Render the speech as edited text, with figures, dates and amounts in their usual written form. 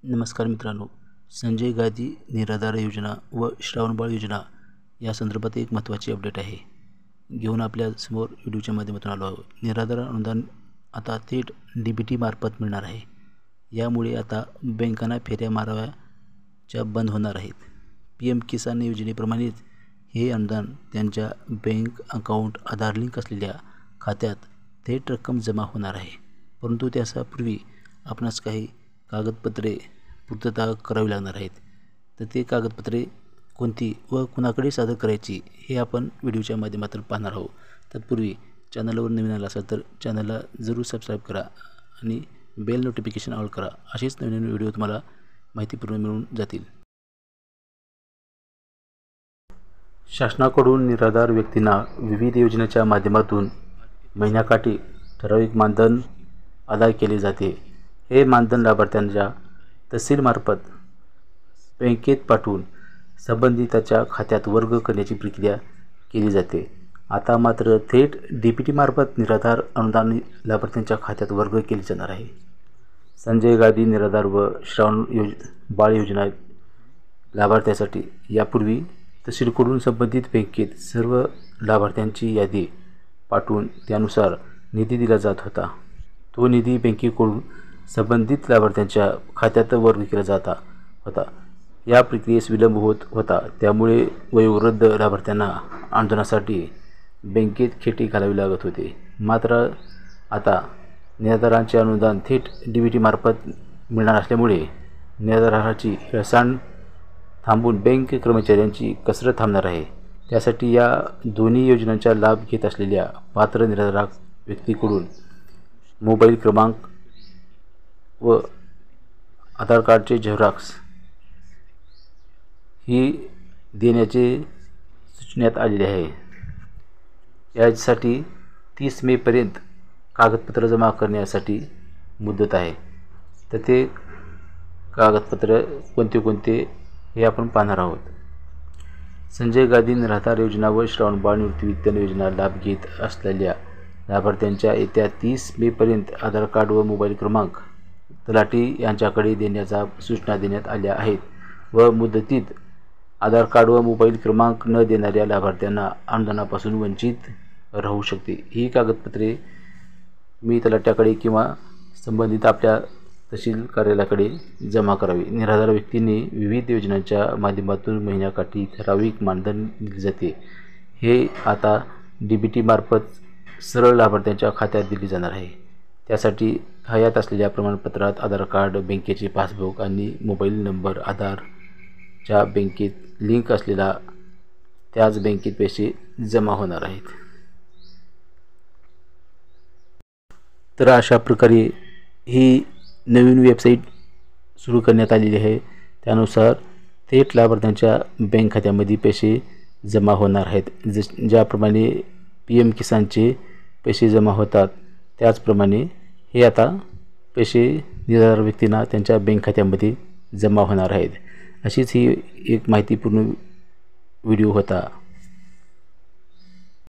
नमस्कार मित्रांनो, संजय गांधी निराधार योजना व श्रावणबाळ योजना या संदर्भात एक महत्त्वाची अपडेट आहे घेऊन आपल्या समोर व्हिडिओच्या माध्यमातून आलो आहोत। निराधार अनुदान आता थेट DBT मार्फत मिळणार आहे। यामुळे आता बँकांना फेऱ्या माराव्याच्या बंद होणार आहेत। PM किसान योजनेप्रमाणेच हे अनुदान त्यांच्या बँक अकाउंट आधार लिंक असलेल्या खात्यात थेट रक्कम जमा होणार आहे। परंतु त्यापूर्वी आपणास काही कागदपत्रे पूर्तता करावी लागणार आहेत। तर ते कागदपत्रे कोणती व कुणाकडे सादर करायची हे आपण व्हिडिओच्या माध्यमातून पाहणार आहोत। तत्पूर्वी चॅनलवर नवीन आला असाल तर चॅनलला जरूर सबस्क्राईब करा आणि बेल नोटिफिकेशन ऑल करा। असेच नवीन व्हिडिओ तुम्हाला माहितीपूर्ण मिळून जातील। शासनाकडून निराधार व्यक्तींना विविध योजनेच्या माध्यमातून महिन्याकाठी ठराविक मानधन अदा केले जाते। हे मानधन लाभार्थ्यांच्या तहसीलमार्फत बँकेत पाठवून संबंधिताच्या खात्यात वर्ग करण्याची प्रक्रिया केली जाते। आता मात्र थेट DBT मार्फत निराधार अनुदान लाभार्थ्यांच्या खात्यात वर्ग केले जाणार आहे। संजय गांधी निराधार व श्रावणबाळ योजना लाभार्थ्यांसाठी यापूर्वी तहसीलकडून संबंधित बँकेत सर्व लाभार्थ्यांची यादी पाठवून त्यानुसार निधी दिला जात होता। तो निधी बँकेकडून संबंधित लाभार्थ्यांच्या खात्यात वर्ग केला जात होता। या प्रक्रियेस विलंब होत होता, त्यामुळे वयोवृद्ध लाभार्थ्यांना अनुदानासाठी बँकेत खेटे घालावी लागत होते। मात्र आता निराधारांचे अनुदान थेट DBT मार्फत मिळणार असल्यामुळे निराधाराची हेळसांड थांबून बँक कर्मचाऱ्यांची कसरत थांबणार आहे। त्यासाठी या दोन्ही योजनांचा लाभ घेत असलेल्या पात्र निराधार व्यक्तीकडून मोबाईल क्रमांक व आधार कार्डचे झेरॉक्स ही देण्याचे सूचण्यात आलेले आहे। यासाठी 30 मे पर्यंत कागदपत्र जमा करण्यासाठी मुदत आहे। तर ते कागदपत्र कोणते हे आपण पाहणार आहोत। संजय गांधी निराधार योजना व श्रावणबाळ निवृत्ती योजना लाभ घेत असलेल्या लाभार्थ्यांच्या येत्या 30 मे पर्यंत आधार कार्ड व मोबाईल क्रमांक तलाठी यांच्याकडे देण्याच्या सूचना देण्यात आल्या आहेत व मुदतीत आधार कार्ड व मोबाईल क्रमांक न देणाऱ्या लाभार्थ्यांना अनुदानापासून वंचित राहू शकते। ही कागदपत्रे मी तलाठ्याकडे किंवा संबंधित आपल्या तहसील कार्यालयाकडे जमा करावी। निराधार व्यक्तींनी विविध योजनांच्या माध्यमातून महिन्याकाठी ठराविक मानधन दिले जाते। हे आता DBT मार्फत सरळ लाभार्थ्यांच्या खात्यात दिले जाणार आहे। त्यासाठी हयात असलेल्या प्रमाणपत्रात आधार कार्ड, बँकेचे पासबुक आणि मोबाईल नंबर आधारच्या बँकेत लिंक असलेला त्याच बँकेत पैसे जमा होणार आहेत। तर अशा प्रकारे ही नवीन वेबसाईट सुरू करण्यात आलेली आहे। त्यानुसार थेट लाभार्थ्यांच्या बँक खात्यामध्ये पैसे जमा होणार आहेत। ज्याप्रमाणे PM किसानचे पैसे जमा होतात त्याचप्रमाणे हे आता पैसे निराधार व्यक्तींना त्यांच्या बँक खात्यामध्ये जमा होणार आहेत। अशीच ही एक माहितीपूर्ण व्हिडिओ होता।